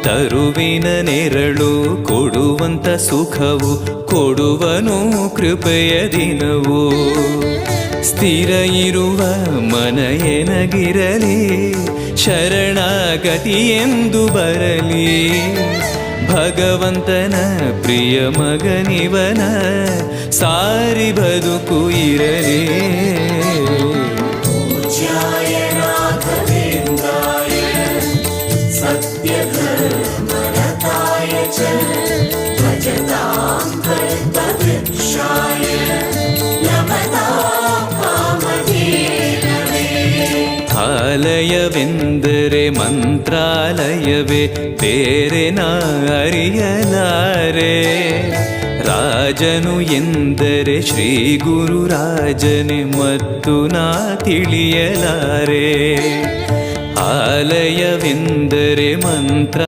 ತರುವಿನ ನೆರಳು ಕೊಡುವಂತ ಸುಖವು ಕೊಡುವನು ಕೃಪೆಯ ದಿನವು. ಸ್ಥಿರ ಇರುವ ಮನ ಎನಗಿರಲಿ ಶರಣಾಗತಿ ಎಂದು ಬರಲಿ. ಭಗವಂತನ ಪ್ರಿಯ ಮಗನಿವನ ಸಾರಿ ಬದುಕು ಇರಲಿ. ಆಲಯವೆಂದರೆ ಮಂತ್ರಾಲಯವೇ ಬೇರೆ ನಾ ಅರಿಯಲಾರೆ. ರಾಜನು ಎಂದರೆ ಶ್ರೀ ಗುರುರಾಜನೇ ಮತ್ತು ನಾ ತಿಳಿಯಲಾರೆ. ಆಲಯವೆಂದರೆ ಮಂತ್ರ